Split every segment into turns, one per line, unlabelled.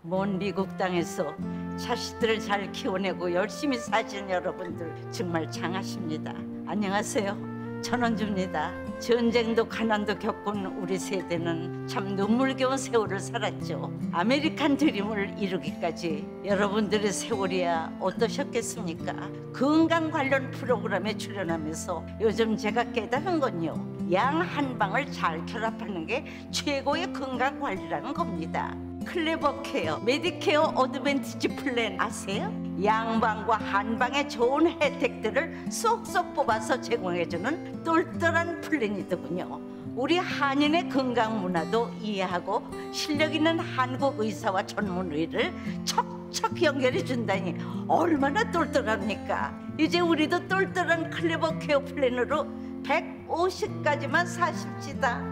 먼 미국 땅에서 자식들을 잘 키워내고 열심히 사신 여러분들 정말 장하십니다. 안녕하세요. 전원주입니다. 전쟁도 가난도 겪은 우리 세대는 참 눈물겨운 세월을 살았죠. 아메리칸 드림을 이루기까지 여러분들의 세월이야 어떠셨겠습니까? 건강 관련 프로그램에 출연하면서 요즘 제가 깨달은 건요, 양 한 방을 잘 결합하는 게 최고의 건강 관리라는 겁니다. 클레버 케어, 메디케어 어드밴티지 플랜 아세요? 양방과 한방의 좋은 혜택들을 쏙쏙 뽑아서 제공해주는 똘똘한 플랜이더군요. 우리 한인의 건강 문화도 이해하고 실력 있는 한국 의사와 전문의를 척척 연결해 준다니 얼마나 똘똘합니까? 이제 우리도 똘똘한 클레버 케어 플랜으로 150까지만 사십시다.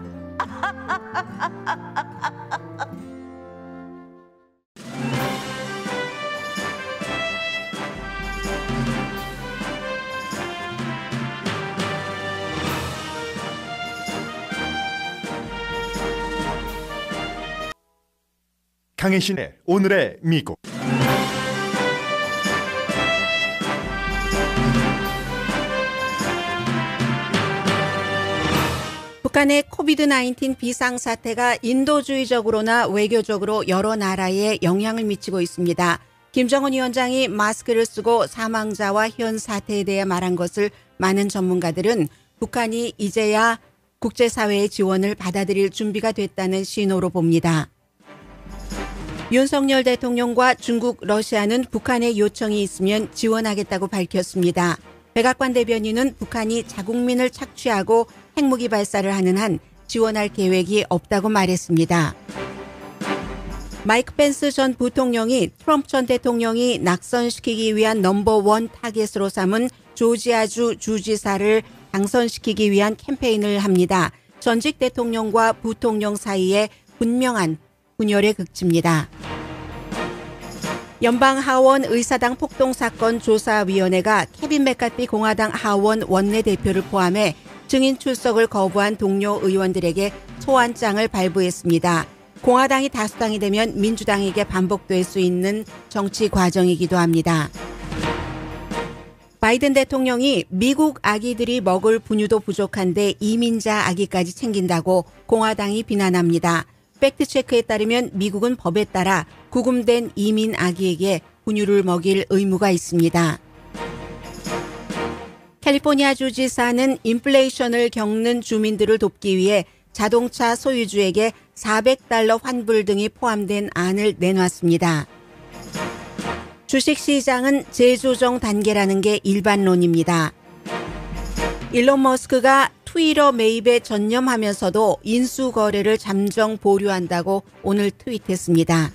강혜신의 오늘의 미국.
북한의 코비드-19 비상사태가 인도주의적으로나 외교적으로 여러 나라에 영향을 미치고 있습니다. 김정은 위원장이 마스크를 쓰고 사망자와 현 사태에 대해 말한 것을 많은 전문가들은 북한이 이제야 국제사회의 지원을 받아들일 준비가 됐다는 신호로 봅니다. 윤석열 대통령과 중국, 러시아는 북한의 요청이 있으면 지원하겠다고 밝혔습니다. 백악관 대변인은 북한이 자국민을 착취하고 핵무기 발사를 하는 한 지원할 계획이 없다고 말했습니다. 마이크 펜스 전 부통령이 트럼프 전 대통령이 낙선시키기 위한 넘버원 타겟으로 삼은 조지아주 주지사를 당선시키기 위한 캠페인을 합니다. 전직 대통령과 부통령 사이에 분명한 분열의 극치입니다. 연방 하원 의사당 폭동사건 조사위원회가 케빈 맥카티 공화당 하원 원내대표를 포함해 증인 출석을 거부한 동료 의원들에게 소환장을 발부했습니다. 공화당이 다수당이 되면 민주당에게 반복될 수 있는 정치 과정이기도 합니다. 바이든 대통령이 미국 아기들이 먹을 분유도 부족한데 이민자 아기까지 챙긴다고 공화당이 비난합니다. 팩트체크에 따르면 미국은 법에 따라 구금된 이민 아기에게 분유를 먹일 의무가 있습니다. 캘리포니아 주지사는 인플레이션을 겪는 주민들을 돕기 위해 자동차 소유주에게 $400 환불 등이 포함된 안을 내놨습니다. 주식시장은 재조정 단계라는 게 일반론입니다. 일론 머스크가 트위터 매입에 전념하면서도 인수거래를 잠정 보류한다고 오늘 트윗했습니다.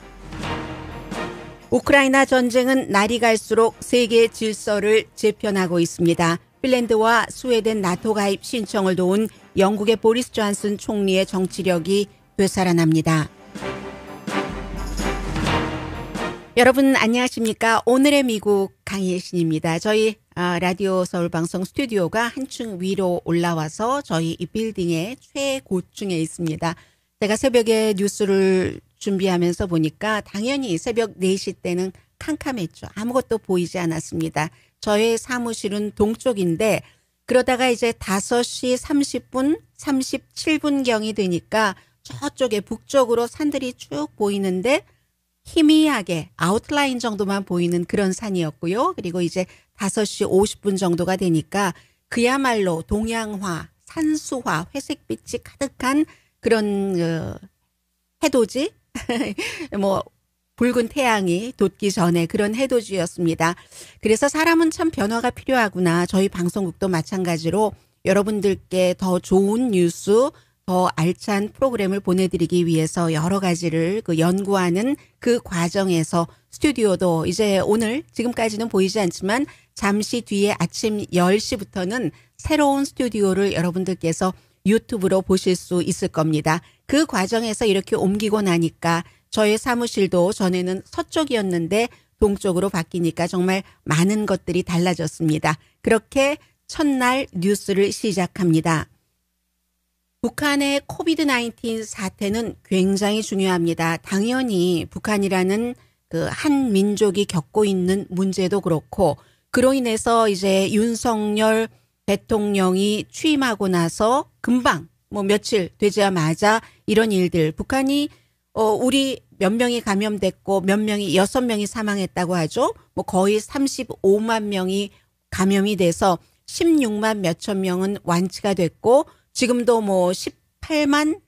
우크라이나 전쟁은 날이 갈수록 세계 질서를 재편하고 있습니다. 핀란드와 스웨덴 나토 가입 신청을 도운 영국의 보리스 존슨 총리의 정치력이 되살아납니다. 여러분 안녕하십니까? 오늘의 미국 강혜신입니다. 저희 라디오 서울방송 스튜디오가 한층 위로 올라와서 저희 이 빌딩의 최고층에 있습니다. 제가 새벽에 뉴스를 준비하면서 보니까 당연히 새벽 4시 때는 캄캄했죠. 아무것도 보이지 않았습니다. 저의 사무실은 동쪽인데 그러다가 이제 5시 30분, 37분경이 되니까 저쪽에 북쪽으로 산들이 쭉 보이는데 희미하게 아웃라인 정도만 보이는 그런 산이었고요. 그리고 이제 5시 50분 정도가 되니까 그야말로 동양화, 산수화, 회색빛이 가득한 그런 해돋이? 뭐 붉은 태양이 돋기 전에 그런 해돋이였습니다. 그래서 사람은 참 변화가 필요하구나. 저희 방송국도 마찬가지로 여러분들께 더 좋은 뉴스, 더 알찬 프로그램을 보내드리기 위해서 여러 가지를 연구하는 그 과정에서 스튜디오도 이제 오늘 지금까지는 보이지 않지만 잠시 뒤에 아침 10시부터는 새로운 스튜디오를 여러분들께서 유튜브로 보실 수 있을 겁니다. 그 과정에서 이렇게 옮기고 나니까 저의 사무실도 전에는 서쪽이었는데 동쪽으로 바뀌니까 정말 많은 것들이 달라졌습니다. 그렇게 첫날 뉴스를 시작합니다. 북한의 코비드-19 사태는 굉장히 중요합니다. 당연히 북한이라는 그 한 민족이 겪고 있는 문제도 그렇고, 그로 인해서 이제 윤석열 대통령이 취임하고 나서 금방 뭐 며칠 되자마자 이런 일들, 북한이 우리 몇 명이 감염됐고 몇 명이 6명이 사망했다고 하죠. 뭐 거의 35만 명이 감염이 돼서 16만 몇천 명은 완치가 됐고, 지금도 뭐 16만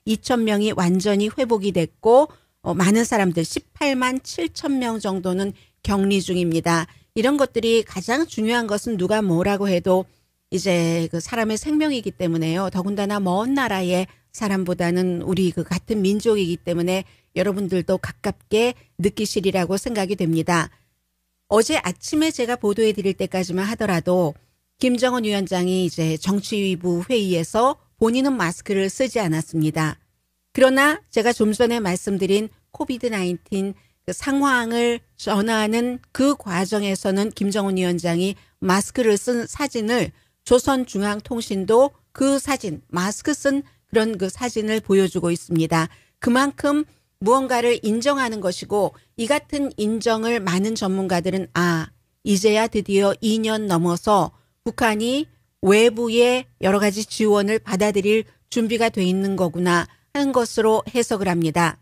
2천 명이 완전히 회복이 됐고, 많은 사람들 18만 7천 명 정도는 격리 중입니다. 이런 것들이 가장 중요한 것은 누가 뭐라고 해도 이제 그 사람의 생명이기 때문에요. 더군다나 먼 나라의 사람보다는 우리 그 같은 민족이기 때문에 여러분들도 가깝게 느끼시리라고 생각이 됩니다. 어제 아침에 제가 보도해 드릴 때까지만 하더라도 김정은 위원장이 이제 정치위부 회의에서 본인은 마스크를 쓰지 않았습니다. 그러나 제가 좀 전에 말씀드린 코비드-19 그 상황을 전하는 그 과정에서는 김정은 위원장이 마스크를 쓴 사진을 조선중앙통신도 그 사진, 마스크 쓴 그런 그 사진을 보여주고 있습니다. 그만큼 무언가를 인정하는 것이고, 이 같은 인정을 많은 전문가들은 이제야 드디어 2년 넘어서 북한이 외부의 여러 가지 지원을 받아들일 준비가 돼 있는 거구나 하는 것으로 해석을 합니다.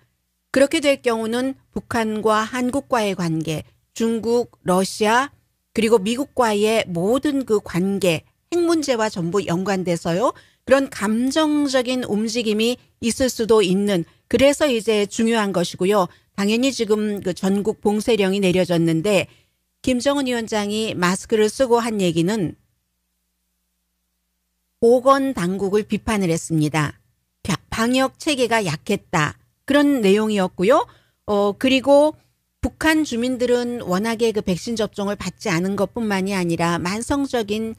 그렇게 될 경우는 북한과 한국과의 관계, 중국, 러시아, 그리고 미국과의 모든 그 관계, 핵 문제와 전부 연관돼서요. 그런 감정적인 움직임이 있을 수도 있는, 그래서 이제 중요한 것이고요. 당연히 지금 그 전국 봉쇄령이 내려졌는데 김정은 위원장이 마스크를 쓰고 한 얘기는 보건당국을 비판을 했습니다. 방역 체계가 약했다. 그런 내용이었고요. 그리고 북한 주민들은 워낙에 그 백신 접종을 받지 않은 것뿐만이 아니라 만성적인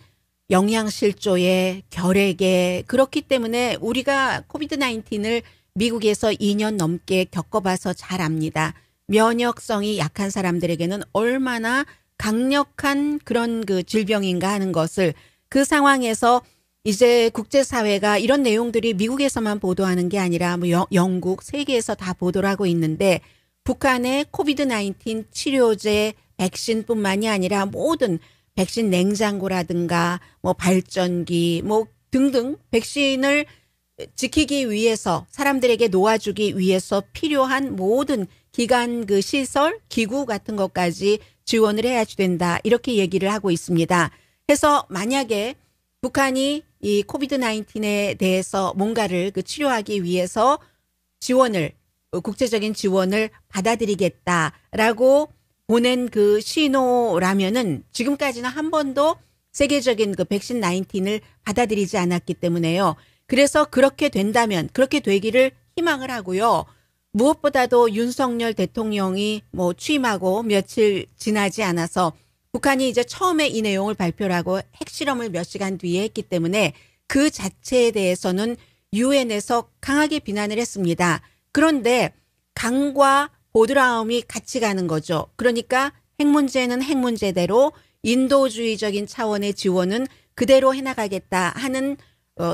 영양실조에 결핵에, 그렇기 때문에 우리가 코비드-19을 미국에서 2년 넘게 겪어봐서 잘 압니다. 면역성이 약한 사람들에게는 얼마나 강력한 그런 그 질병인가 하는 것을, 그 상황에서 이제 국제사회가 이런 내용들이 미국에서만 보도하는 게 아니라 뭐 영국, 세계에서 다 보도를 하고 있는데, 북한의 코비드-19 치료제 백신뿐만이 아니라 모든 백신 냉장고라든가 뭐 발전기 뭐 등등 백신을 지키기 위해서, 사람들에게 놓아주기 위해서 필요한 모든 기관 그 시설, 기구 같은 것까지 지원을 해야 된다. 이렇게 얘기를 하고 있습니다. 해서 만약에 북한이 이 코비드-19에 대해서 뭔가를 그 치료하기 위해서 국제적인 지원을 받아들이겠다라고 보낸 그 신호라면은, 지금까지는 한 번도 세계적인 그 백신 19을 받아들이지 않았기 때문에요. 그래서 그렇게 된다면, 그렇게 되기를 희망을 하고요. 무엇보다도 윤석열 대통령이 뭐 취임하고 며칠 지나지 않아서 북한이 이제 처음에 이 내용을 발표를 하고 핵실험을 몇 시간 뒤에 했기 때문에 그 자체에 대해서는 유엔에서 강하게 비난을 했습니다. 그런데 강과 보드라움이 같이 가는 거죠. 그러니까 핵 문제는 핵 문제대로, 인도주의적인 차원의 지원은 그대로 해나가겠다 하는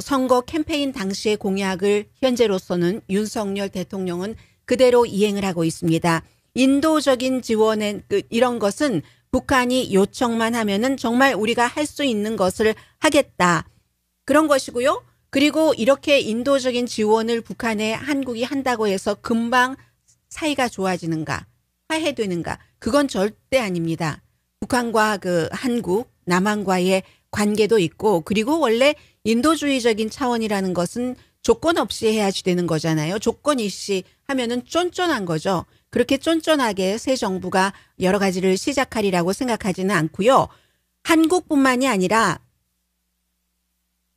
선거 캠페인 당시의 공약을 현재로서는 윤석열 대통령은 그대로 이행을 하고 있습니다. 인도적인 지원의 이런 것은 북한이 요청만 하면은 정말 우리가 할 수 있는 것을 하겠다. 그런 것이고요. 그리고 이렇게 인도적인 지원을 북한에 한국이 한다고 해서 금방 사이가 좋아지는가, 화해되는가, 그건 절대 아닙니다. 북한과 그 한국, 남한과의 관계도 있고, 그리고 원래 인도주의적인 차원이라는 것은 조건 없이 해야지 되는 거잖아요. 조건 일시 하면은 쫀쫀한 거죠. 그렇게 쫀쫀하게 새 정부가 여러 가지를 시작하리라고 생각하지는 않고요. 한국뿐만이 아니라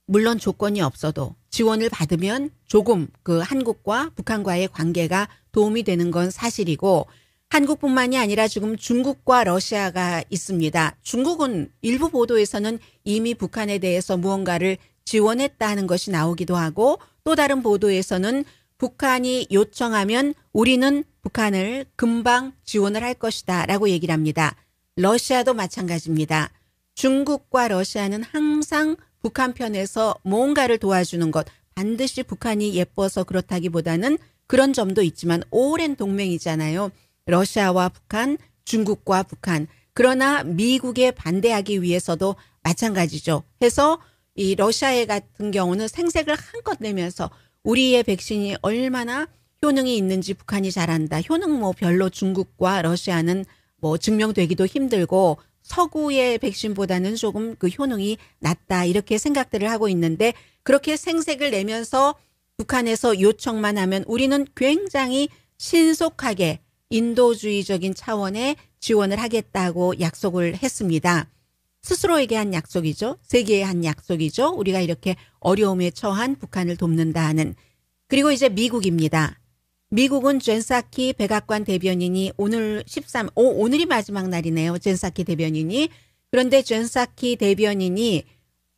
물론 조건이 없어도 지원을 받으면 조금 그 한국과 북한과의 관계가 도움이 되는 건 사실이고, 한국뿐만이 아니라 지금 중국과 러시아가 있습니다. 중국은 일부 보도에서는 이미 북한에 대해서 무언가를 지원했다는 것이 나오기도 하고, 또 다른 보도에서는 북한이 요청하면 우리는 북한을 금방 지원을 할 것이다 라고 얘기를 합니다. 러시아도 마찬가지입니다. 중국과 러시아는 항상 북한 편에서 뭔가를 도와주는 것, 반드시 북한이 예뻐서 그렇다기보다는 그런 점도 있지만 오랜 동맹이잖아요. 러시아와 북한, 중국과 북한. 그러나 미국에 반대하기 위해서도 마찬가지죠. 해서 이 러시아 같은 경우는 생색을 한껏 내면서 우리의 백신이 얼마나 효능이 있는지 북한이 잘 안다. 효능 뭐 별로 중국과 러시아는 뭐 증명되기도 힘들고 서구의 백신보다는 조금 그 효능이 낮다. 이렇게 생각들을 하고 있는데 그렇게 생색을 내면서 북한에서 요청만 하면 우리는 굉장히 신속하게 인도주의적인 차원의 지원을 하겠다고 약속을 했습니다. 스스로에게 한 약속이죠. 세계에 한 약속이죠. 우리가 이렇게 어려움에 처한 북한을 돕는다 하는. 그리고 이제 미국입니다. 미국은 젠사키 백악관 대변인이 오늘이 마지막 날이네요. 젠사키 대변인이. 그런데 젠사키 대변인이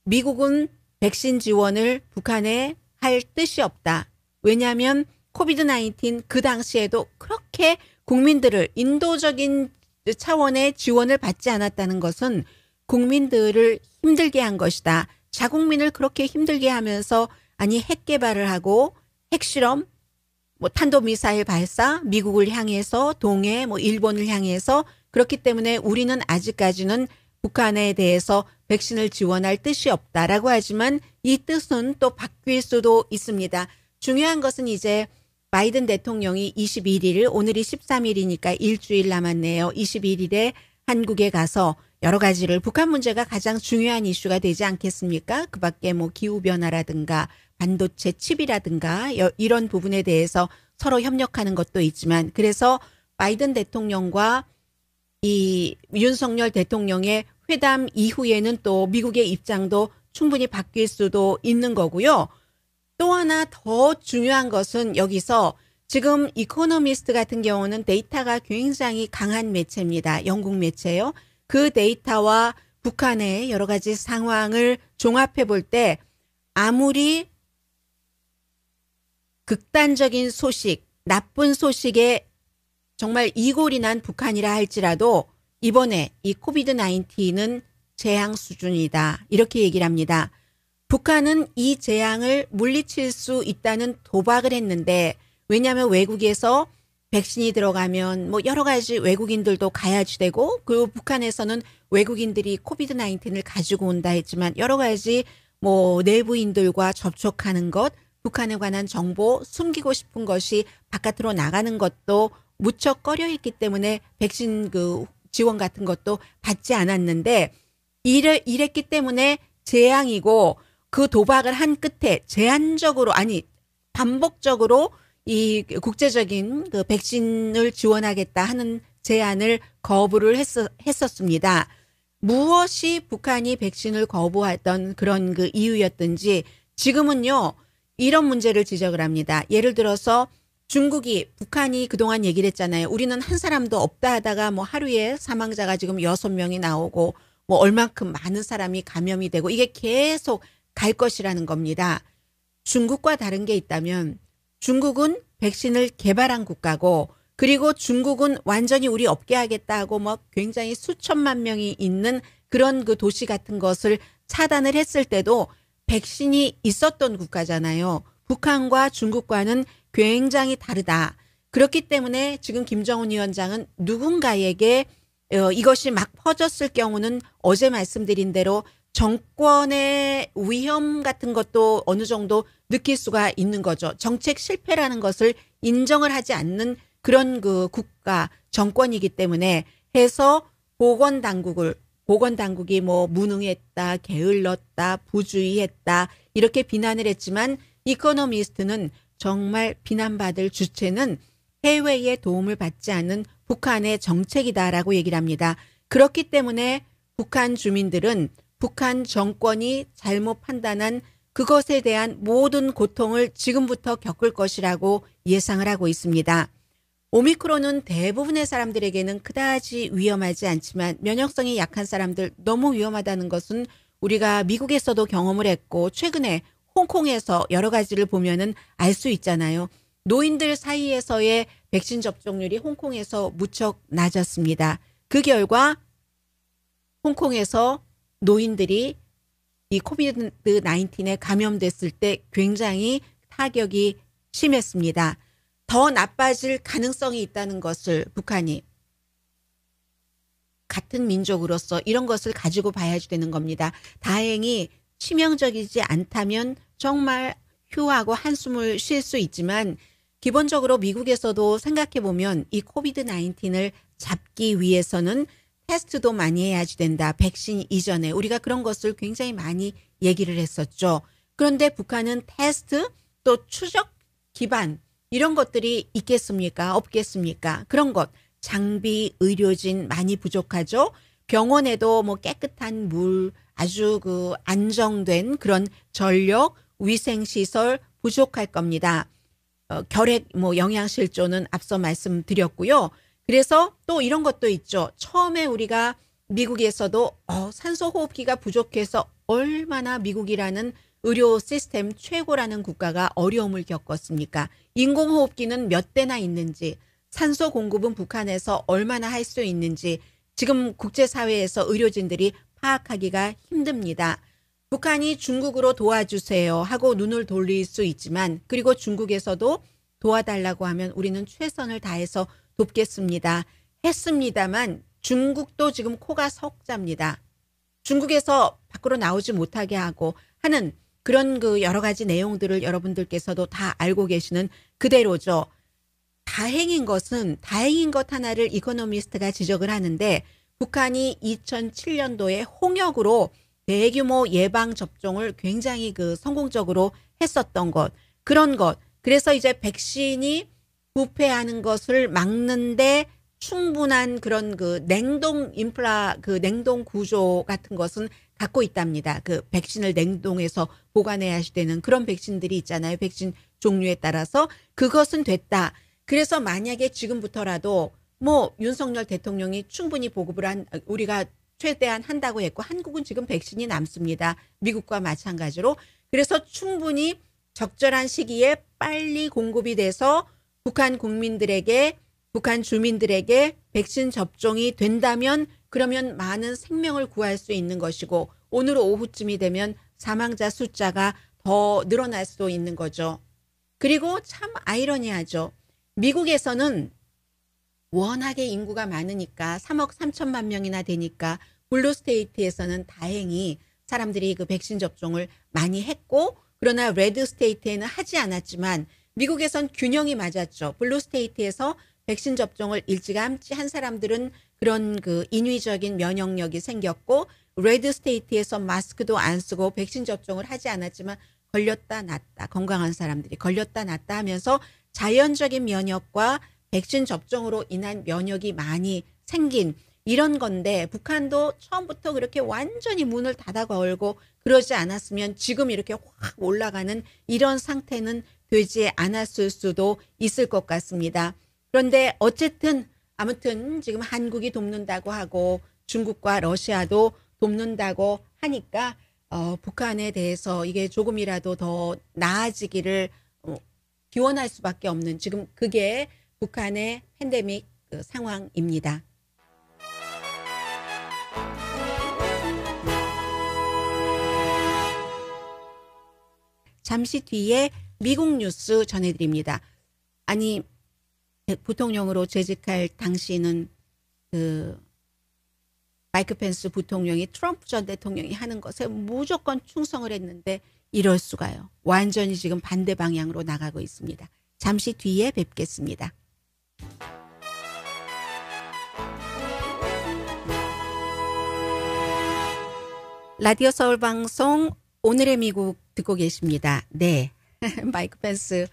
미국은 백신 지원을 북한에 할 뜻이 없다. 왜냐하면 코비드-19 그 당시에도 그렇게 국민들을 인도적인 차원의 지원을 받지 않았다는 것은 국민들을 힘들게 한 것이다. 자국민을 그렇게 힘들게 하면서 아니 핵 개발을 하고 핵실험, 뭐 탄도미사일 발사, 미국을 향해서 동해, 뭐 일본을 향해서 그렇기 때문에 우리는 아직까지는 북한에 대해서 백신을 지원할 뜻이 없다라고 하지만 이 뜻은 또 바뀔 수도 있습니다. 중요한 것은 이제 바이든 대통령이 21일, 오늘이 13일이니까 일주일 남았네요. 21일에 한국에 가서 여러 가지를 북한 문제가 가장 중요한 이슈가 되지 않겠습니까? 그 밖에 뭐 기후변화라든가 반도체 칩이라든가 이런 부분에 대해서 서로 협력하는 것도 있지만 그래서 바이든 대통령과 이 윤석열 대통령의 회담 이후에는 또 미국의 입장도 충분히 바뀔 수도 있는 거고요. 또 하나 더 중요한 것은 여기서 지금 이코노미스트 같은 경우는 데이터가 굉장히 강한 매체입니다. 영국 매체요. 그 데이터와 북한의 여러 가지 상황을 종합해 볼 때 아무리 극단적인 소식, 나쁜 소식에 정말 이골이 난 북한이라 할지라도 이번에 이 코비드-19는 재앙 수준이다. 이렇게 얘기를 합니다. 북한은 이 재앙을 물리칠 수 있다는 도박을 했는데 왜냐하면 외국에서 백신이 들어가면 뭐 여러 가지 외국인들도 가야지 되고 그 북한에서는 외국인들이 코비드-19을 가지고 온다 했지만 여러 가지 뭐 내부인들과 접촉하는 것, 북한에 관한 정보 숨기고 싶은 것이 바깥으로 나가는 것도 무척 꺼려했기 때문에 백신 그 지원 같은 것도 받지 않았는데 이랬기 때문에 재앙이고 그 도박을 한 끝에 제한적으로 아니 반복적으로 이 국제적인 그 백신을 지원하겠다 하는 제안을 거부를 했었습니다. 무엇이 북한이 백신을 거부했던 그런 그 이유였든지 지금은요 이런 문제를 지적을 합니다. 예를 들어서 중국이 북한이 그동안 얘기를 했잖아요. 우리는 한 사람도 없다 하다가 뭐 하루에 사망자가 지금 6명이 나오고 뭐 얼만큼 많은 사람이 감염이 되고 이게 계속 갈 것이라는 겁니다. 중국과 다른 게 있다면 중국은 백신을 개발한 국가고 그리고 중국은 완전히 우리 없게 하겠다고 뭐 굉장히 수천만 명이 있는 그런 그 도시 같은 것을 차단을 했을 때도 백신이 있었던 국가잖아요. 북한과 중국과는 굉장히 다르다. 그렇기 때문에 지금 김정은 위원장은 누군가에게 이것이 막 퍼졌을 경우는 어제 말씀드린 대로 정권의 위험 같은 것도 어느 정도 느낄 수가 있는 거죠. 정책 실패라는 것을 인정을 하지 않는 그런 그 국가 정권이기 때문에 해서 보건당국이 뭐 무능했다, 게을렀다, 부주의했다 이렇게 비난을 했지만 이코노미스트는 정말 비난받을 주체는 해외의 도움을 받지 않는 북한의 정책이다라고 얘기를 합니다. 그렇기 때문에 북한 주민들은 북한 정권이 잘못 판단한 그것에 대한 모든 고통을 지금부터 겪을 것이라고 예상을 하고 있습니다. 오미크론은 대부분의 사람들에게는 그다지 위험하지 않지만 면역성이 약한 사람들 너무 위험하다는 것은 우리가 미국에서도 경험을 했고 최근에 홍콩에서 여러 가지를 보면은 알 수 있잖아요. 노인들 사이에서의 백신 접종률이 홍콩에서 무척 낮았습니다. 그 결과 홍콩에서 노인들이 이 코비드 19에 감염됐을 때 굉장히 타격이 심했습니다. 더 나빠질 가능성이 있다는 것을 북한이 같은 민족으로서 이런 것을 가지고 봐야지 되는 겁니다. 다행히 치명적이지 않다면 정말 휴하고 한숨을 쉴 수 있지만 기본적으로 미국에서도 생각해 보면 이 코비드 19을 잡기 위해서는 테스트도 많이 해야지 된다. 백신 이전에 우리가 그런 것을 굉장히 많이 얘기를 했었죠. 그런데 북한은 테스트 또 추적 기반 이런 것들이 있겠습니까? 없겠습니까? 그런 것 장비, 의료진 많이 부족하죠. 병원에도 뭐 깨끗한 물, 아주 그 안정된 그런 전력, 위생시설 부족할 겁니다. 결핵, 뭐 영양실조는 앞서 말씀드렸고요. 그래서 또 이런 것도 있죠. 처음에 우리가 미국에서도 산소호흡기가 부족해서 얼마나 미국이라는 의료 시스템 최고라는 국가가 어려움을 겪었습니까? 인공호흡기는 몇 대나 있는지, 산소 공급은 북한에서 얼마나 할 수 있는지 지금 국제사회에서 의료진들이 파악하기가 힘듭니다. 북한이 중국으로 도와주세요 하고 눈을 돌릴 수 있지만 그리고 중국에서도 도와달라고 하면 우리는 최선을 다해서 돕겠습니다. 했습니다만 중국도 지금 코가 석자입니다. 중국에서 밖으로 나오지 못하게 하고 하는 그런 그 여러 가지 내용들을 여러분들께서도 다 알고 계시는 그대로죠. 다행인 것 하나를 이코노미스트가 지적을 하는데 북한이 2007년도에 홍역으로 대규모 예방 접종을 굉장히 그 성공적으로 했었던 것, 그런 것. 그래서 이제 백신이 부패하는 것을 막는데 충분한 그런 그 냉동 인프라, 그 냉동 구조 같은 것은 갖고 있답니다. 그 백신을 냉동해서 보관해야 되는 그런 백신들이 있잖아요. 백신 종류에 따라서 그것은 됐다. 그래서 만약에 지금부터라도 뭐 윤석열 대통령이 충분히 보급을 우리가 최대한 한다고 했고 한국은 지금 백신이 남습니다. 미국과 마찬가지로. 그래서 충분히 적절한 시기에 빨리 공급이 돼서 북한 국민들에게 북한 주민들에게 백신 접종이 된다면 그러면 많은 생명을 구할 수 있는 것이고 오늘 오후쯤이 되면 사망자 숫자가 더 늘어날 수도 있는 거죠. 그리고 참 아이러니하죠. 미국에서는 워낙에 인구가 많으니까 3억 3천만 명이나 되니까 블루스테이트에서는 다행히 사람들이 그 백신 접종을 많이 했고 그러나 레드스테이트에는 하지 않았지만 미국에선 균형이 맞았죠. 블루스테이트에서 백신 접종을 일찌감치 한 사람들은 그런 그 인위적인 면역력이 생겼고 레드스테이트에서 마스크도 안 쓰고 백신 접종을 하지 않았지만 걸렸다 낫다 건강한 사람들이 걸렸다 낫다 하면서 자연적인 면역과 백신 접종으로 인한 면역이 많이 생긴 이런 건데 북한도 처음부터 그렇게 완전히 문을 닫아 걸고 그러지 않았으면 지금 이렇게 확 올라가는 이런 상태는 되지 않았을 수도 있을 것 같습니다. 그런데 어쨌든 아무튼 지금 한국이 돕는다고 하고 중국과 러시아도 돕는다고 하니까 북한에 대해서 이게 조금이라도 더 나아지기를 기원할 수밖에 없는 지금 그게 북한의 팬데믹 상황입니다. 잠시 뒤에 미국 뉴스 전해드립니다. 아니 부통령으로 재직할 당시는 그 마이크 펜스 부통령이 트럼프 전 대통령이 하는 것에 무조건 충성을 했는데 이럴 수가요. 완전히 지금 반대 방향으로 나가고 있습니다. 잠시 뒤에 뵙겠습니다. 라디오 서울 방송 오늘의 미국 듣고 계십니다. 네. 마이크 펜스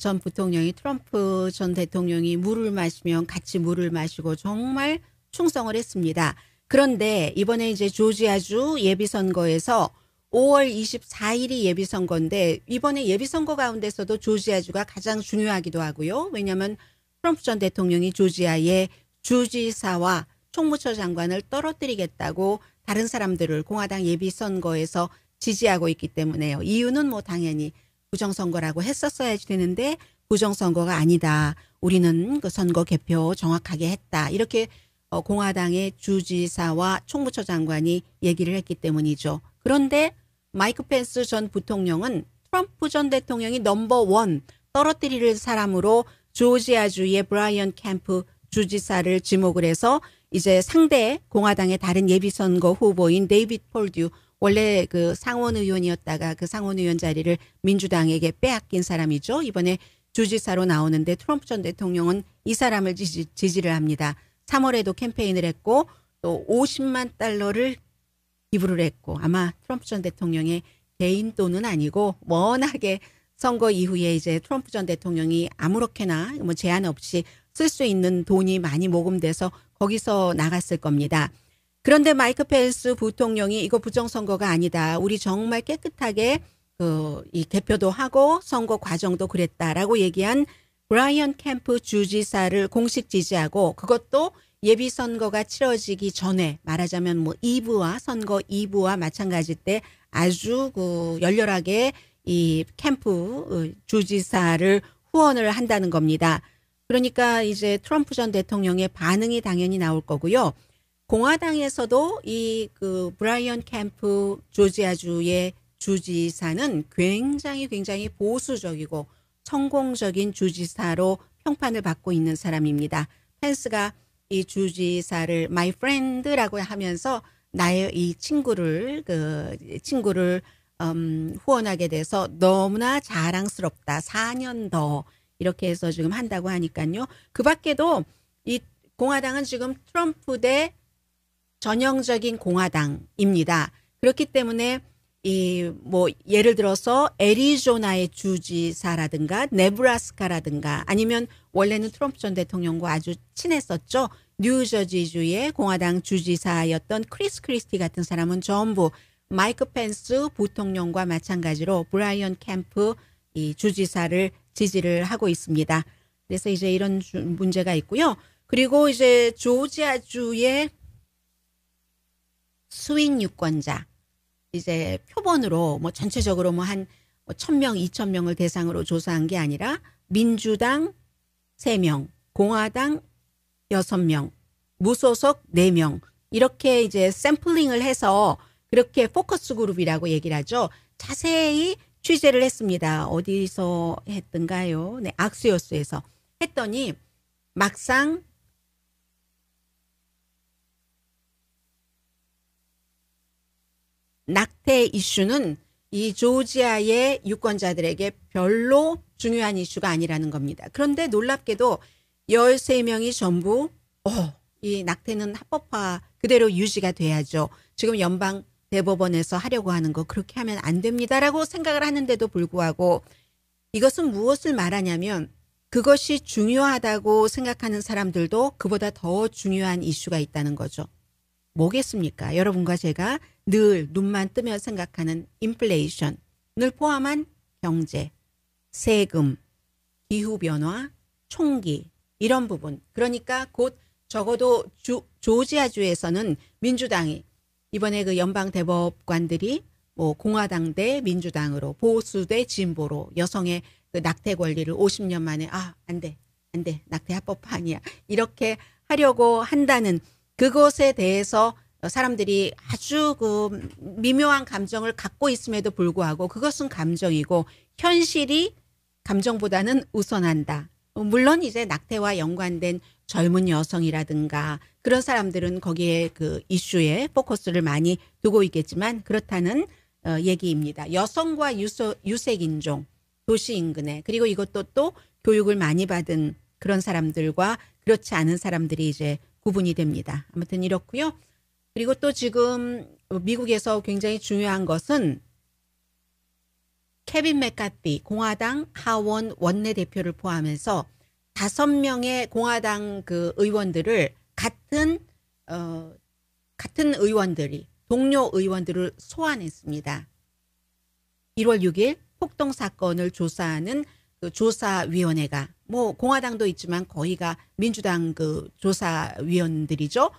전 부통령이 트럼프 전 대통령이 물을 마시면 같이 물을 마시고 정말 충성을 했습니다. 그런데 이번에 이제 조지아주 예비선거에서 5월 24일이 예비선거인데 이번에 예비선거 가운데서도 조지아주가 가장 중요하기도 하고요. 왜냐하면 트럼프 전 대통령이 조지아의 주지사와 총무처 장관을 떨어뜨리겠다고 다른 사람들을 공화당 예비선거에서 지지하고 있기 때문에요. 이유는 뭐 당연히 부정선거라고 했었어야지 되는데 부정선거가 아니다. 우리는 그 선거 개표 정확하게 했다. 이렇게 공화당의 주지사와 총무처 장관이 얘기를 했기 때문이죠. 그런데 마이크 펜스 전 부통령은 트럼프 전 대통령이 넘버1 떨어뜨릴 사람으로 조지아주의 브라이언 캠프 주지사를 지목을 해서 이제 상대 공화당의 다른 예비선거 후보인 데이비드 폴듀, 원래 그 상원 의원이었다가 그 상원 의원 자리를 민주당에게 빼앗긴 사람이죠. 이번에 주지사로 나오는데 트럼프 전 대통령은 이 사람을 지지를 합니다. 3월에도 캠페인을 했고 또 50만 달러를 기부를 했고, 아마 트럼프 전 대통령의 개인 돈은 아니고 워낙에 선거 이후에 이제 트럼프 전 대통령이 아무렇게나 뭐 제한 없이 쓸 수 있는 돈이 많이 모금돼서 거기서 나갔을 겁니다. 그런데 마이크 펜스 부통령이 이거 부정선거가 아니다. 우리 정말 깨끗하게 이 개표도 하고 선거 과정도 그랬다라고 얘기한 브라이언 캠프 주지사를 공식 지지하고, 그것도 예비선거가 치러지기 전에, 말하자면 뭐 선거 2부와 마찬가지 때 아주 열렬하게 이 캠프 주지사를 후원을 한다는 겁니다. 그러니까 이제 트럼프 전 대통령의 반응이 당연히 나올 거고요. 공화당에서도 이 브라이언 캠프 조지아주의 주지사는 굉장히 보수적이고 성공적인 주지사로 평판을 받고 있는 사람입니다. 펜스가 이 주지사를 my friend라고 하면서 나의 이 친구를 후원하게 돼서 너무나 자랑스럽다. 4년 더 이렇게 해서 지금 한다고 하니까요. 그 밖에도 이 공화당은 지금 트럼프 전형적인 공화당입니다. 그렇기 때문에 예를 들어서 애리조나의 주지사라든가 네브라스카라든가, 아니면 원래는 트럼프 전 대통령과 아주 친했었죠. 뉴저지주의 공화당 주지사였던 크리스 크리스티 같은 사람은 전부 마이크 펜스 부통령과 마찬가지로 브라이언 캠프 이 주지사를 지지를 하고 있습니다. 그래서 이제 이런 문제가 있고요. 그리고 이제 조지아주의 스윙 유권자, 이제 표본으로 뭐 전체적으로 뭐 한 1,000명, 2,000명을 대상으로 조사한 게 아니라 민주당 3명, 공화당 6명, 무소속 4명, 이렇게 이제 샘플링을 해서 그렇게 포커스 그룹이라고 얘기를 하죠. 자세히 취재를 했습니다. 어디서 했던가요? 네, 악스요스에서 했더니 막상 낙태 이슈는 이 조지아의 유권자들에게 별로 중요한 이슈가 아니라는 겁니다. 그런데 놀랍게도 13명이 전부 이 낙태는 합법화 그대로 유지가 돼야죠. 지금 연방 대법원에서 하려고 하는 거 그렇게 하면 안 됩니다라고 생각을 하는데도 불구하고, 이것은 무엇을 말하냐면 그것이 중요하다고 생각하는 사람들도 그보다 더 중요한 이슈가 있다는 거죠. 뭐겠습니까? 여러분과 제가 늘 눈만 뜨면 생각하는 인플레이션을 포함한 경제, 세금, 기후변화, 총기, 이런 부분. 그러니까 곧 적어도 조지아주에서는 민주당이 이번에 그 연방 대법관들이 뭐 공화당 대 민주당으로, 보수 대 진보로 여성의 그 낙태 권리를 50년 만에 안 돼. 낙태 합법화 아니야. 이렇게 하려고 한다는 그것에 대해서 사람들이 아주 미묘한 감정을 갖고 있음에도 불구하고 그것은 감정이고 현실이 감정보다는 우선한다. 물론 이제 낙태와 연관된 젊은 여성이라든가 그런 사람들은 거기에 그 이슈에 포커스를 많이 두고 있겠지만 그렇다는 얘기입니다. 여성과 유색인종, 도시 인근에, 그리고 이것도 또 교육을 많이 받은 그런 사람들과 그렇지 않은 사람들이 이제 구분이 됩니다. 아무튼 이렇고요. 그리고 또 지금 미국에서 굉장히 중요한 것은 케빈 맥카티 공화당 하원 원내대표를 포함해서 5명의 공화당 그 의원들을 같은 의원들이, 동료 의원들을 소환했습니다. 1월 6일 폭동 사건을 조사하는 그 조사위원회가, 뭐 공화당도 있지만 거의가 민주당 그 조사위원들이죠.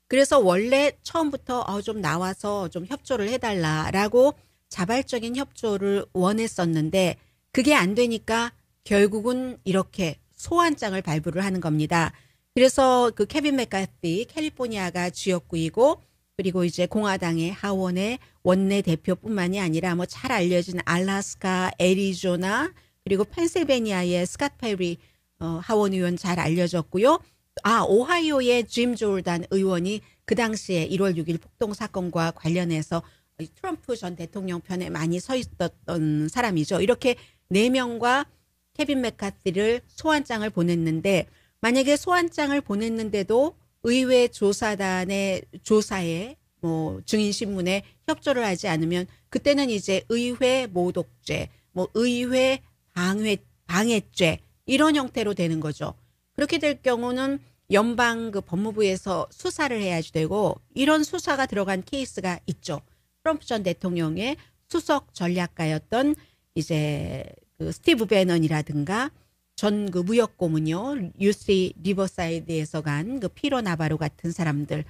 그래서 원래 처음부터 좀 나와서 좀 협조를 해달라라고 자발적인 협조를 원했었는데 그게 안 되니까 결국은 이렇게 소환장을 발부를 하는 겁니다. 그래서 그 케빈 맥카티, 캘리포니아가 지역구이고 그리고 이제 공화당의 하원의 원내대표뿐만이 아니라 뭐 잘 알려진 알래스카, 애리조나, 그리고 펜실베니아의 스캇 페리 하원 의원 잘 알려졌고요. 오하이오의 짐 조르단 의원이 그 당시에 1월 6일 폭동 사건과 관련해서 트럼프 전 대통령 편에 많이 서 있었던 사람이죠. 이렇게 4명과 케빈 맥카티를 소환장을 보냈는데, 만약에 소환장을 보냈는데도 의회 조사단의 조사에 증인 신문에 협조를 하지 않으면 그때는 이제 의회 모독죄, 의회 방해죄 이런 형태로 되는 거죠. 그렇게 될 경우는 연방 법무부에서 수사를 해야지 되고, 이런 수사가 들어간 케이스가 있죠. 트럼프 전 대통령의 수석 전략가였던 이제 스티브 배넌이라든가 전 무역 고문요 UC 리버사이드에서 간 피로 나바로 같은 사람들,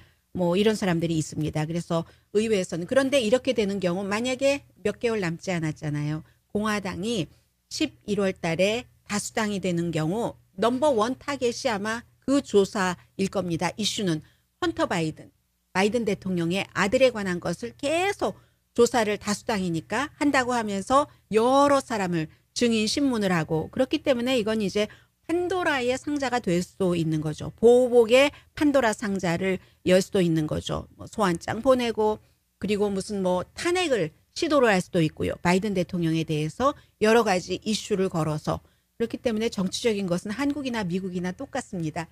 이런 사람들이 있습니다. 그래서 의회에서는, 그런데 이렇게 되는 경우 만약에 몇 개월 남지 않았잖아요. 공화당이 11월 달에 다수당이 되는 경우 넘버원 타겟이 아마 그 조사일 겁니다. 이슈는 헌터 바이든 대통령의 아들에 관한 것을 계속 조사를 다수당이니까 한다고 하면서 여러 사람을 증인 신문을 하고, 그렇기 때문에 이건 이제 판도라의 상자가 될 수도 있는 거죠. 보복의 판도라 상자를 열 수도 있는 거죠. 소환장 보내고, 그리고 무슨 탄핵을 시도를 할 수도 있고요. 바이든 대통령에 대해서 여러 가지 이슈를 걸어서. 그렇기 때문에 정치적인 것은 한국이나 미국이나 똑같습니다.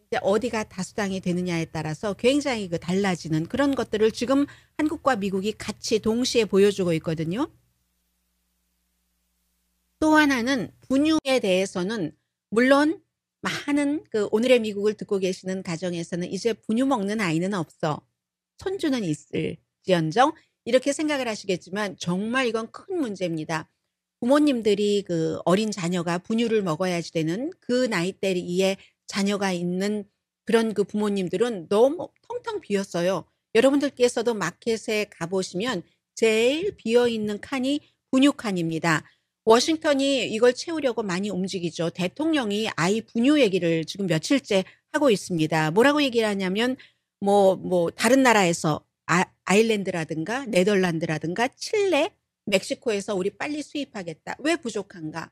이제 어디가 다수당이 되느냐에 따라서 굉장히 달라지는 그런 것들을 지금 한국과 미국이 같이 동시에 보여주고 있거든요. 또 하나는 분유에 대해서는, 물론 많은 오늘의 미국을 듣고 계시는 가정에서는 이제 분유 먹는 아이는 없어, 손주는 있을지언정 이렇게 생각을 하시겠지만 정말 이건 큰 문제입니다. 부모님들이 어린 자녀가 분유를 먹어야지 되는 그 나이대에 자녀가 있는 그런 부모님들은 너무 텅텅 비었어요. 여러분들께서도 마켓에 가보시면 제일 비어있는 칸이 분유 칸입니다. 워싱턴이 이걸 채우려고 많이 움직이죠. 대통령이 아이 분유 얘기를 지금 며칠째 하고 있습니다. 뭐라고 얘기를 하냐면 다른 나라에서 아일랜드라든가 네덜란드라든가 칠레, 멕시코에서 우리 빨리 수입하겠다. 왜 부족한가?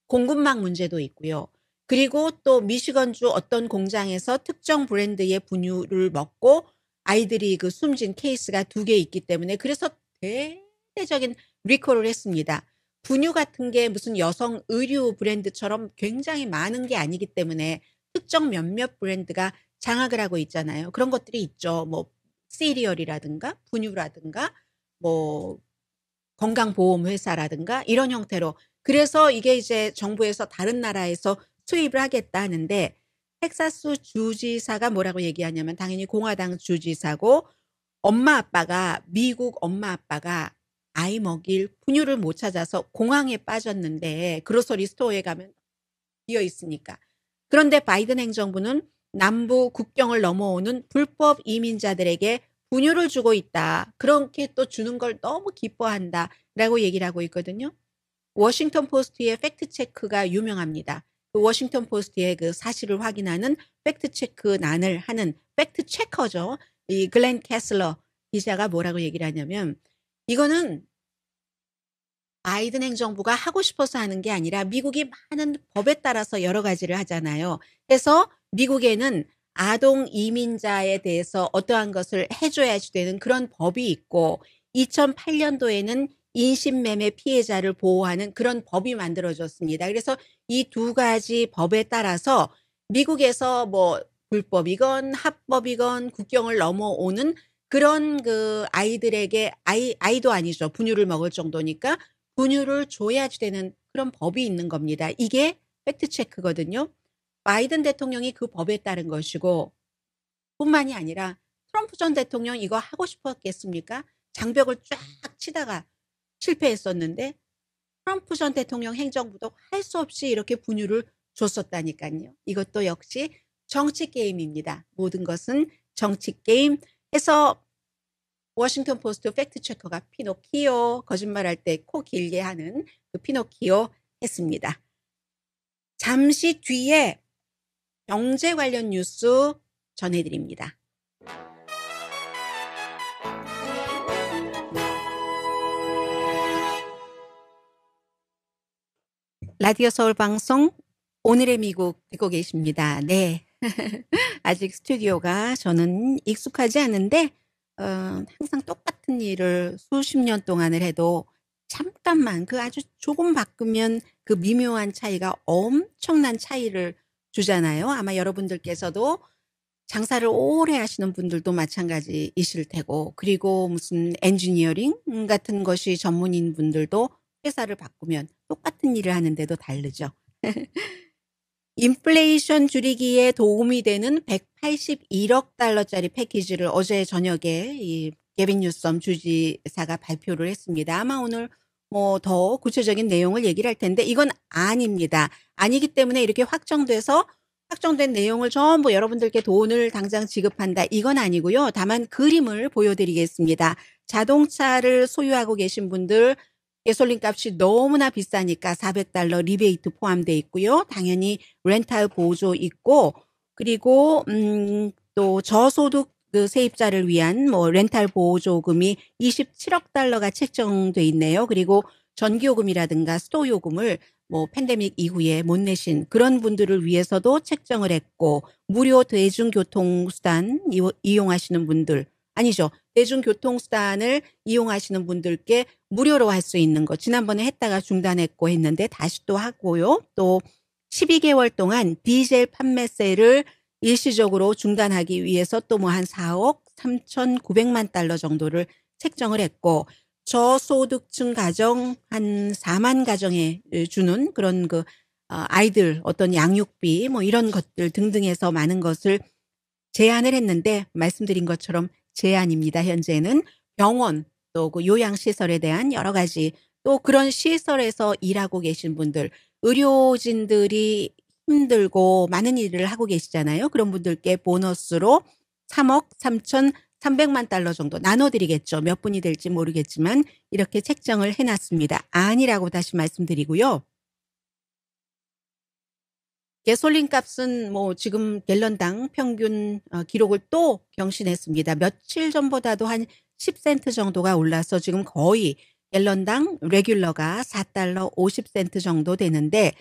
공급망 문제도 있고요. 그리고 또 미시건주 어떤 공장에서 특정 브랜드의 분유를 먹고 아이들이 숨진 케이스가 2개 있기 때문에, 그래서 대대적인 리콜을 했습니다. 분유 같은 게 무슨 여성 의류 브랜드처럼 굉장히 많은 게 아니기 때문에 특정 몇몇 브랜드가 장악을 하고 있잖아요. 그런 것들이 있죠. 시리얼이라든가 분유라든가 건강보험회사라든가 이런 형태로. 그래서 이게 이제 정부에서 다른 나라에서 수입을 하겠다 하는데, 텍사스 주지사가 뭐라고 얘기하냐면, 당연히 공화당 주지사고, 미국 엄마 아빠가 아이 먹일 분유를 못 찾아서 공황에 빠졌는데, 그로서리 스토어에 가면 비어 있으니까. 그런데 바이든 행정부는 남부 국경을 넘어오는 불법 이민자들에게 분유를 주고 있다. 그렇게 또 주는 걸 너무 기뻐한다라고 얘기를 하고 있거든요. 워싱턴 포스트의 팩트체크가 유명합니다. 워싱턴 포스트의 사실을 확인하는 팩트체크난을 하는 팩트체커죠. 이 글렌 캐슬러 기자가 뭐라고 얘기를 하냐면, 이거는 바이든 행정부가 하고 싶어서 하는 게 아니라 미국이 많은 법에 따라서 여러 가지를 하잖아요. 그래서 미국에는 아동 이민자에 대해서 어떠한 것을 해줘야지 되는 그런 법이 있고, 2008년도에는 인신매매 피해자를 보호하는 그런 법이 만들어졌습니다. 그래서 이 2가지 법에 따라서 미국에서 불법이건 합법이건 국경을 넘어오는 그런 아이들에게, 아이도 아니죠. 분유를 먹을 정도니까 분유를 줘야지 되는 그런 법이 있는 겁니다. 이게 팩트체크거든요. 바이든 대통령이 그 법에 따른 것이고, 뿐만이 아니라 트럼프 전 대통령 이거 하고 싶었겠습니까? 장벽을 쫙 치다가 실패했었는데, 트럼프 전 대통령 행정부도 할 수 없이 이렇게 분유를 줬었다니까요. 이것도 역시 정치 게임입니다. 모든 것은 정치 게임 해서 워싱턴 포스트 팩트체커가 피노키오, 거짓말할 때 코 길게 하는 피노키오 했습니다. 잠시 뒤에 경제 관련 뉴스 전해드립니다. 라디오 서울 방송 오늘의 미국 듣고 계십니다. 네. 아직 스튜디오가 저는 익숙하지 않은데 항상 똑같은 일을 수십 년 동안을 해도 잠깐만 그 아주 조금 바꾸면 그 미묘한 차이가 엄청난 차이를 주잖아요. 아마 여러분들께서도 장사를 오래 하시는 분들도 마찬가지이실 테고, 그리고 무슨 엔지니어링 같은 것이 전문인 분들도 회사를 바꾸면 똑같은 일을 하는데도 다르죠. 인플레이션 줄이기에 도움이 되는 181억 달러짜리 패키지를 어제 저녁에 이 게빈 뉴섬 주지사가 발표를 했습니다. 아마 오늘 뭐 더 구체적인 내용을 얘기를 할 텐데 이건 아닙니다. 아니기 때문에 이렇게 확정된 내용을 전부 여러분들께 돈을 당장 지급한다. 이건 아니고요. 다만 그림을 보여드리겠습니다. 자동차를 소유하고 계신 분들 가솔린 값이 너무나 비싸니까 $400 리베이트 포함되어 있고요. 당연히 렌탈 보조 있고, 그리고 또 저소득 그 세입자를 위한 뭐 렌탈 보조금이 $27억 달러가 책정돼 있네요. 그리고 전기요금이라든가 수도요금을 뭐 팬데믹 이후에 못 내신 그런 분들을 위해서도 책정을 했고, 무료 대중교통수단 이용하시는 분들, 아니죠. 대중교통수단을 이용하시는 분들께 무료로 할 수 있는 거 지난번에 했다가 중단했고 했는데 다시 또 하고요. 또 12개월 동안 디젤 판매세를 일시적으로 중단하기 위해서 또 뭐 한 4억 3,900만 달러 정도를 책정을 했고, 저소득층 가정 한 4만 가정에 주는 그런 그 아이들 어떤 양육비 뭐 이런 것들 등등해서 많은 것을 제안을 했는데, 말씀드린 것처럼 제안입니다. 현재는 병원 또 그 요양시설에 대한 여러 가지, 또 그런 시설에서 일하고 계신 분들, 의료진들이 힘들고 많은 일을 하고 계시잖아요. 그런 분들께 보너스로 3억 3,300만 달러 정도 나눠드리겠죠. 몇 분이 될지 모르겠지만 이렇게 책정을 해놨습니다. 아니라고 다시 말씀드리고요. 가솔린 값은 뭐 지금 갤런당 평균 기록을 또 경신했습니다. 며칠 전보다도 한 10센트 정도가 올라서 지금 거의 갤런당 레귤러가 $4 50센트 정도 되는데,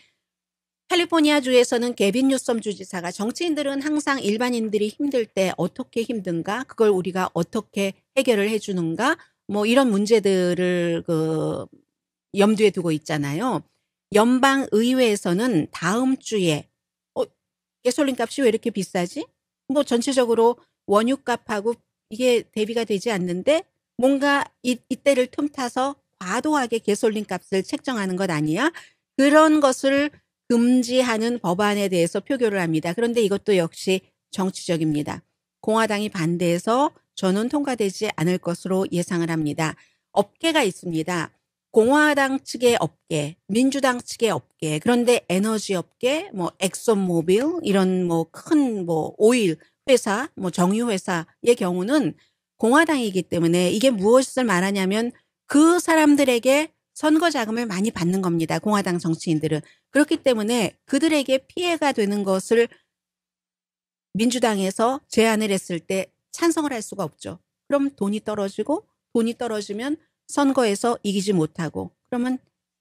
캘리포니아 주에서는 게빈 뉴섬 주지사가 정치인들은 항상 일반인들이 힘들 때 어떻게 힘든가, 그걸 우리가 어떻게 해결을 해주는가, 뭐 이런 문제들을 그 염두에 두고 있잖아요. 연방 의회에서는 다음 주에 가솔린 값이 왜 이렇게 비싸지? 뭐 전체적으로 원유값하고 이게 대비가 되지 않는데 뭔가 이때를 틈타서 과도하게 가솔린 값을 책정하는 것 아니야? 그런 것을 금지하는 법안에 대해서 표결을 합니다. 그런데 이것도 역시 정치적입니다. 공화당이 반대해서 저는 통과되지 않을 것으로 예상을 합니다. 업계가 있습니다. 공화당 측의 업계, 민주당 측의 업계, 그런데 에너지 업계, 뭐 엑소모빌 이런 뭐 큰 뭐 오일 회사, 뭐 정유 회사의 경우는 공화당이기 때문에 이게 무엇을 말하냐면 그 사람들에게 선거 자금을 많이 받는 겁니다. 공화당 정치인들은. 그렇기 때문에 그들에게 피해가 되는 것을 민주당에서 제안을 했을 때 찬성을 할 수가 없죠. 그럼 돈이 떨어지고, 돈이 떨어지면 선거에서 이기지 못하고, 그러면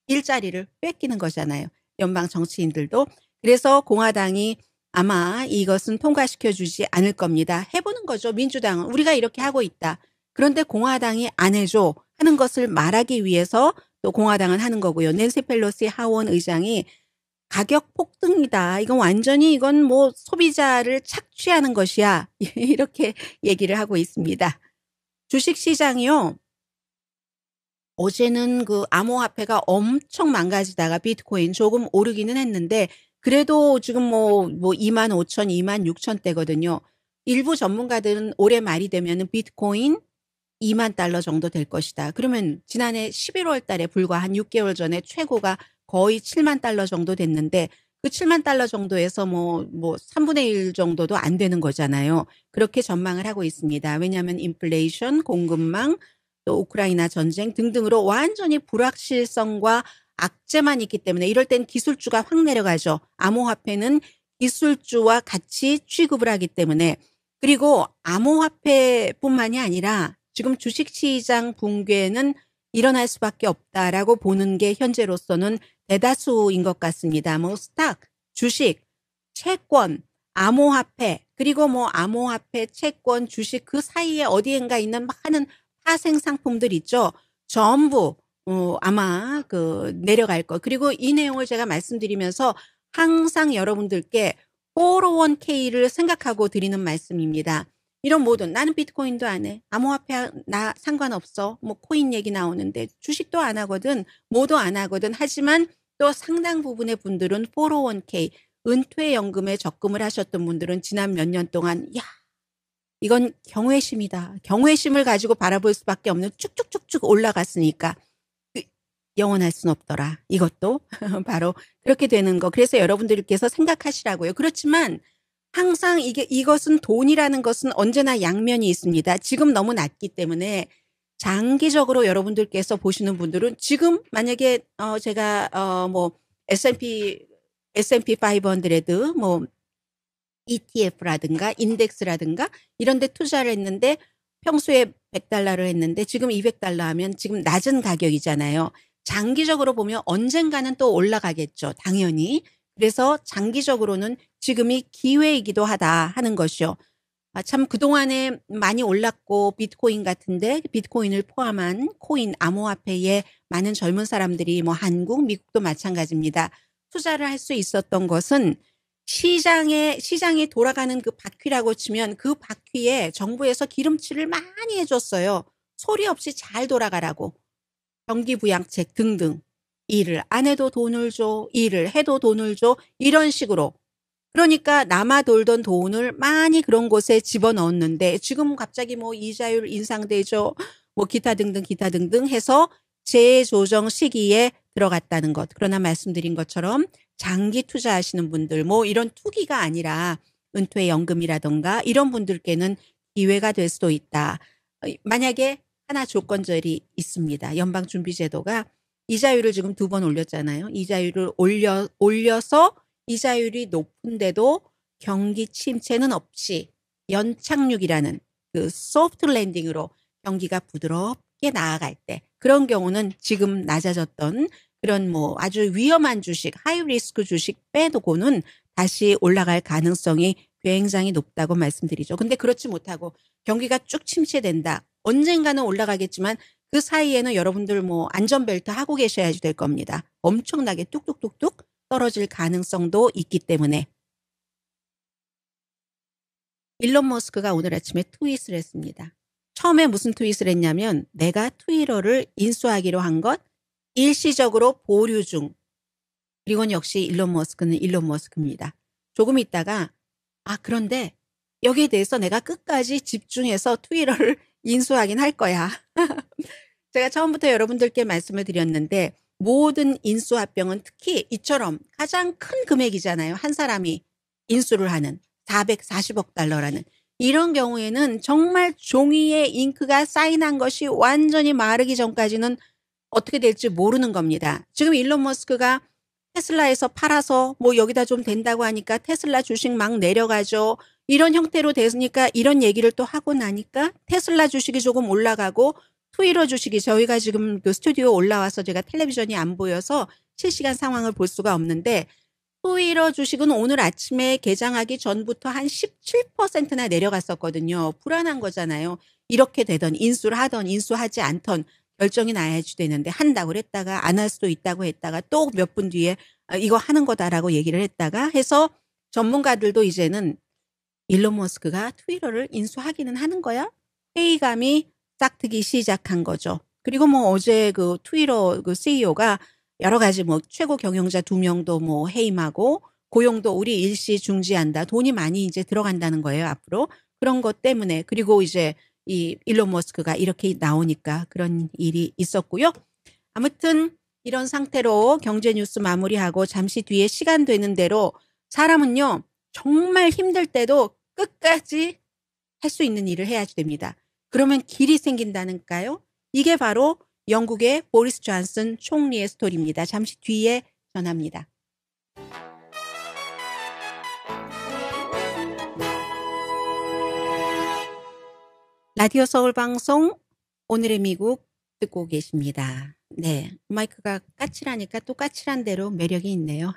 일자리를 뺏기는 거잖아요. 연방 정치인들도. 그래서 공화당이 아마 이것은 통과시켜주지 않을 겁니다. 해보는 거죠. 민주당은 우리가 이렇게 하고 있다. 그런데 공화당이 안 해줘 하는 것을 말하기 위해서 또 공화당은 하는 거고요. 낸시 펠로시 하원 의장이 가격 폭등이다. 이건 뭐 소비자를 착취하는 것이야. 이렇게 얘기를 하고 있습니다. 주식시장이요. 어제는 그 암호화폐가 엄청 망가지다가 비트코인 조금 오르기는 했는데 그래도 지금 뭐 25,000, 26,000대거든요. 일부 전문가들은 올해 말이 되면은 비트코인 $20,000 정도 될 것이다. 그러면 지난해 11월 달에 불과 한 6개월 전에 최고가 거의 $70,000 정도 됐는데 그 $70,000 정도에서 뭐 3분의 1 정도도 안 되는 거잖아요. 그렇게 전망을 하고 있습니다. 왜냐하면 인플레이션, 공급망, 또 우크라이나 전쟁 등등으로 완전히 불확실성과 악재만 있기 때문에 이럴 땐 기술주가 확 내려가죠. 암호화폐는 기술주와 같이 취급을 하기 때문에. 그리고 암호화폐뿐만이 아니라 지금 주식시장 붕괴는 일어날 수밖에 없다라고 보는 게 현재로서는 대다수인 것 같습니다. 뭐 스탁, 주식, 채권, 암호화폐, 그리고 뭐 암호화폐, 채권, 주식 그 사이에 어디엔가 있는 많은 파생 상품들 있죠. 전부 아마 내려갈 거. 그리고 이 내용을 제가 말씀드리면서 항상 여러분들께 401k를 생각하고 드리는 말씀입니다. 이런 모든 나는 비트코인도 안 해. 암호화폐 나 상관없어. 뭐 코인 얘기 나오는데 주식도 안 하거든. 뭐도 안 하거든. 하지만 또 상당 부분의 분들은 401k 은퇴연금에 적금을 하셨던 분들은 지난 몇 년 동안 야 이건 경외심이다. 경외심을 가지고 바라볼 수밖에 없는 쭉쭉쭉쭉 올라갔으니까 영원할 순 없더라. 이것도 바로 그렇게 되는 거. 그래서 여러분들께서 생각하시라고요. 그렇지만 항상 이것은 돈이라는 것은 언제나 양면이 있습니다. 지금 너무 낮기 때문에 장기적으로 여러분들께서 보시는 분들은 지금 만약에 제가 뭐 S&P 500 뭐 ETF라든가 인덱스라든가 이런 데 투자를 했는데 평소에 $100를 했는데 지금 $200 하면 지금 낮은 가격이잖아요. 장기적으로 보면 언젠가는 또 올라가겠죠. 당연히. 그래서 장기적으로는 지금이 기회이기도 하다 하는 것이요. 참 그동안에 많이 올랐고 비트코인 같은데 비트코인을 포함한 코인 암호화폐에 많은 젊은 사람들이 뭐 한국, 미국도 마찬가지입니다. 투자를 할 수 있었던 것은 시장에 돌아가는 그 바퀴라고 치면 그 바퀴에 정부에서 기름칠을 많이 해줬어요. 소리 없이 잘 돌아가라고. 경기부양책 등등. 일을 안 해도 돈을 줘. 일을 해도 돈을 줘. 이런 식으로. 그러니까 남아 돌던 돈을 많이 그런 곳에 집어넣었는데 지금 갑자기 뭐 이자율 인상되죠. 뭐 기타 등등 해서 재조정 시기에 들어갔다는 것. 그러나 말씀드린 것처럼 장기 투자하시는 분들 뭐 이런 투기가 아니라 은퇴연금이라던가 이런 분들께는 기회가 될 수도 있다. 만약에 하나 조건절이 있습니다. 연방준비제도가 이자율을 지금 2번 올렸잖아요. 이자율을 올려서 이자율이 높은데도 경기 침체는 없이 연착륙이라는 그 소프트 랜딩으로 경기가 부드럽게 나아갈 때 그런 경우는 지금 낮아졌던 그런 뭐 아주 위험한 주식, 하이 리스크 주식 빼두고는 다시 올라갈 가능성이 굉장히 높다고 말씀드리죠. 근데 그렇지 못하고 경기가 쭉 침체된다. 언젠가는 올라가겠지만 그 사이에는 여러분들 뭐 안전벨트 하고 계셔야지 될 겁니다. 엄청나게 뚝뚝뚝뚝 떨어질 가능성도 있기 때문에. 일론 머스크가 오늘 아침에 트윗을 했습니다. 처음에 무슨 트윗을 했냐면 내가 트위터를 인수하기로 한 것 일시적으로 보류 중. 그리고는 역시 일론 머스크는 일론 머스크입니다. 조금 있다가 그런데 여기에 대해서 내가 끝까지 집중해서 트위터를 인수하긴 할 거야. 제가 처음부터 여러분들께 말씀을 드렸는데 모든 인수합병은 특히 이처럼 가장 큰 금액이잖아요. 한 사람이 인수를 하는 440억 달러라는. 이런 경우에는 정말 종이에 잉크가 사인한 것이 완전히 마르기 전까지는 어떻게 될지 모르는 겁니다. 지금 일론 머스크가 테슬라에서 팔아서 뭐 여기다 좀 된다고 하니까 테슬라 주식 막 내려가죠. 이런 형태로 됐으니까 이런 얘기를 또 하고 나니까 테슬라 주식이 조금 올라가고 트위터 주식이 저희가 지금 그 스튜디오 올라와서 제가 텔레비전이 안 보여서 실시간 상황을 볼 수가 없는데 트위터 주식은 오늘 아침에 개장하기 전부터 한 17%나 내려갔었거든요. 불안한 거잖아요. 이렇게 되던 인수를 하던 인수하지 않던 결정이 나야지 되는데 한다고 그랬다가 안 할 수도 있다고 했다가 또 몇 분 뒤에 이거 하는 거다라고 얘기를 했다가 해서 전문가들도 이제는 일론 머스크가 트위터를 인수하기는 하는 거야? 회의감이 싹트기 시작한 거죠. 그리고 뭐 어제 그 트위터 그 CEO가 여러 가지 뭐 최고 경영자 2명도 뭐 해임하고 고용도 우리 일시 중지한다. 돈이 많이 이제 들어간다는 거예요, 앞으로. 그런 것 때문에. 그리고 이제 이 일론 머스크가 이렇게 나오니까 그런 일이 있었고요. 아무튼 이런 상태로 경제 뉴스 마무리하고 잠시 뒤에 시간 되는 대로 사람은요, 정말 힘들 때도 끝까지 할 수 있는 일을 해야지 됩니다. 그러면 길이 생긴다는가요? 이게 바로 영국의 보리스 존슨 총리의 스토리입니다. 잠시 뒤에 전합니다. 라디오 서울 방송 오늘의 미국 듣고 계십니다. 네, 마이크가 까칠하니까 또 까칠한 대로 매력이 있네요.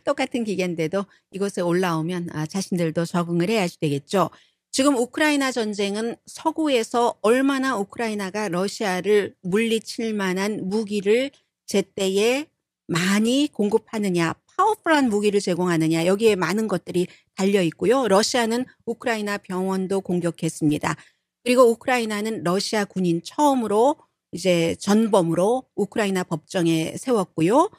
똑같은 기계인데도 이곳에 올라오면 자신들도 적응을 해야지 되겠죠. 지금 우크라이나 전쟁은 서구에서 얼마나 우크라이나가 러시아를 물리칠 만한 무기를 제때에 많이 공급하느냐, 파워풀한 무기를 제공하느냐, 여기에 많은 것들이 달려 있고요. 러시아는 우크라이나 병원도 공격했습니다. 그리고 우크라이나는 러시아 군인 처음으로 이제 전범으로 우크라이나 법정에 세웠고요.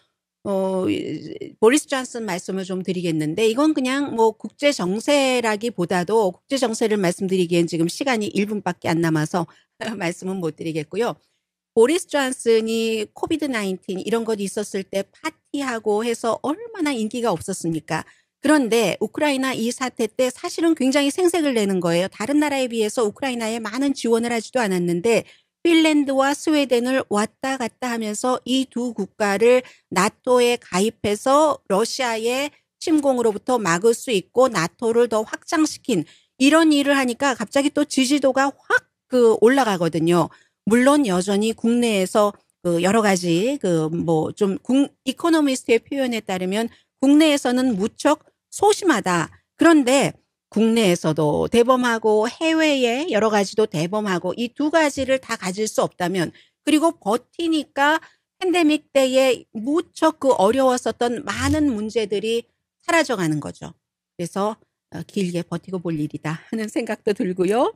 보리스 존슨 말씀을 좀 드리겠는데, 이건 그냥 뭐 국제 정세라기보다도, 국제 정세를 말씀드리기엔 지금 시간이 1분밖에 안 남아서 말씀은 못 드리겠고요. 보리스 존슨이 코비드 19 이런 것이 있었을 때 파티하고 해서 얼마나 인기가 없었습니까? 그런데 우크라이나 이 사태 때 사실은 굉장히 생색을 내는 거예요. 다른 나라에 비해서 우크라이나에 많은 지원을 하지도 않았는데 핀란드와 스웨덴을 왔다 갔다 하면서 이 두 국가를 나토에 가입해서 러시아의 침공으로부터 막을 수 있고 나토를 더 확장시킨 이런 일을 하니까 갑자기 또 지지도가 확 올라가거든요. 물론 여전히 국내에서 여러 가지 이코노미스트의 표현에 따르면 국내에서는 무척 소심하다. 그런데 국내에서도 대범하고 해외에 여러 가지도 대범하고 이 두 가지를 다 가질 수 없다면, 그리고 버티니까 팬데믹 때에 무척 어려웠었던 많은 문제들이 사라져가는 거죠. 그래서 길게 버티고 볼 일이다 하는 생각도 들고요.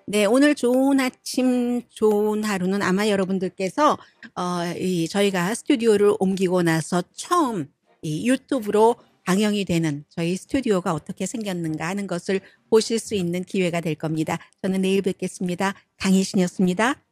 네, 오늘 좋은 아침, 좋은 하루는 아마 여러분들께서 저희가 스튜디오를 옮기고 나서 처음 이 유튜브로 방영이 되는 저희 스튜디오가 어떻게 생겼는가 하는 것을 보실 수 있는 기회가 될 겁니다. 저는 내일 뵙겠습니다. 강희신이었습니다.